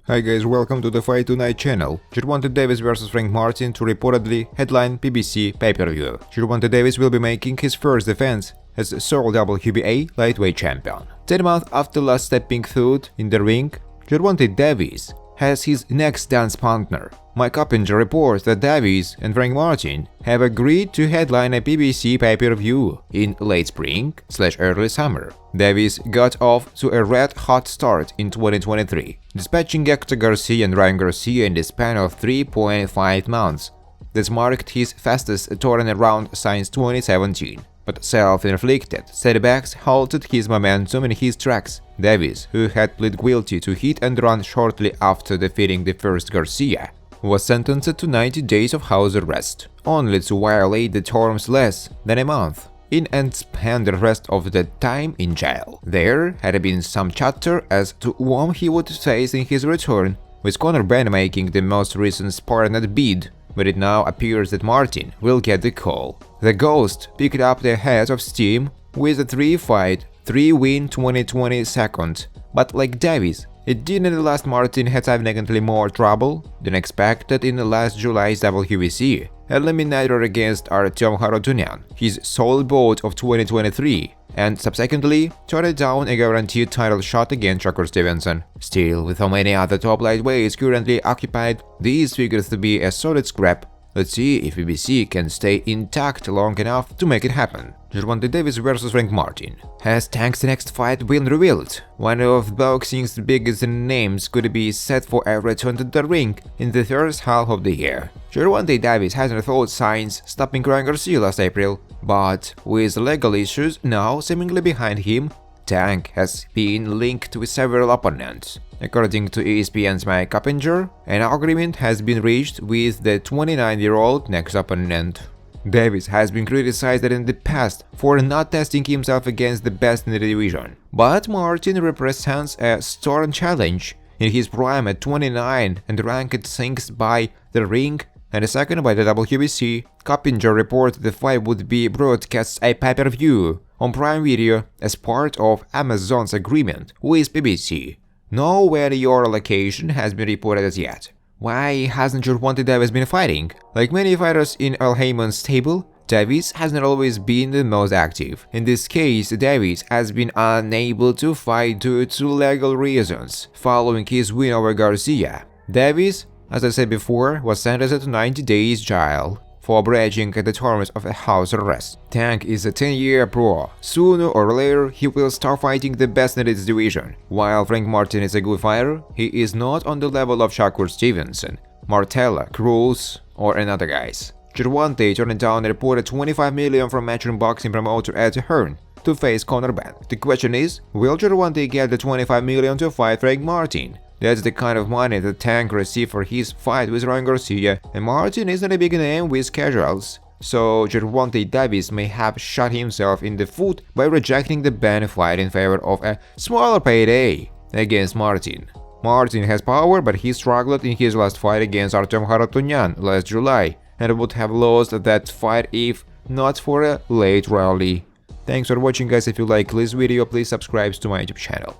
Hi guys, welcome to the Fight Tonight channel. Gervonta Davis vs Frank Martin to reportedly headline PBC pay-per-view. Gervonta Davis will be making his first defense as sole WBA lightweight champion. 10 months after last stepping foot in the ring, Gervonta Davis has his next dance partner. Mike Oppinger reports that Davis and Frank Martin have agreed to headline a PBC pay-per-view in late spring/early summer. Davis got off to a red-hot start in 2023, dispatching Hector Garcia and Ryan Garcia in the span of 3.5 months. This marked his fastest turnaround since 2017. But self-inflicted setbacks halted his momentum in his tracks. Davis, who had pleaded guilty to hit and run shortly after defeating the first Garcia, was sentenced to 90 days of house arrest, only to violate the terms less than a month in and spend the rest of the time in jail. There had been some chatter as to whom he would face in his return, with Conor Benn making the most recent sparring bid, but it now appears that Martin will get the call. The Ghost picked up the head of steam with a 3-fight, 3-win 2020 second, but like Davis, it didn't last. Martin had significantly more trouble than expected in last July's WBC eliminator against Artem Harutyunyan, his sole bout of 2023, and subsequently turned down a guaranteed title shot against Shakur Stevenson. Still, with so many other top lightweights currently occupied, this figures to be a solid scrap. Let's see if PBC can stay intact long enough to make it happen. Gervonta Davis vs Frank Martin. Has Tank's next fight been revealed? One of boxing's biggest names could be set for a return to the ring in the first half of the year. Gervonta Davis hasn't showed signs stopping Ryan Garcia last April, but with legal issues now seemingly behind him, Tank has been linked with several opponents. According to ESPN's Mike Oppinger, an agreement has been reached with the 29-year-old next opponent. Davis has been criticized in the past for not testing himself against the best in the division, but Martin represents a stern challenge. In his prime at 29 and ranked 6th by The Ring and 2nd by the WBC, Oppinger reported the fight would be broadcast a pay-per-view on Prime Video as part of Amazon's agreement with PBC. No venue or location has been reported as yet. Why hasn't Gervonta Davis been fighting? Like many fighters in Al Heyman's stable, Davis hasn't always been the most active. In this case, Davis has been unable to fight due to legal reasons following his win over Garcia. Davis, as I said before, was sentenced to 90 days jail for breaching the terms of a house arrest. Tank is a 10-year pro. Sooner or later, he will start fighting the best in its division. While Frank Martin is a good fighter, he is not on the level of Shakur Stevenson, Murrtalla, Cruz, or another guys. Gervonta turned down a reported $25 million from Matchroom Boxing promoter Eddie Hearn to face Conor Benn. The question is, will Gervonta get the $25 million to fight Frank Martin? That's the kind of money that Tank received for his fight with Ryan Garcia, and Martin isn't a big name with casuals. So Gervonta Davis may have shot himself in the foot by rejecting the Benn fight in favor of a smaller payday against Martin. Martin has power, but he struggled in his last fight against Artem Harutyunyan last July, and would have lost that fight if not for a late rally. Thanks for watching guys. If you like this video, please subscribe to my YouTube channel.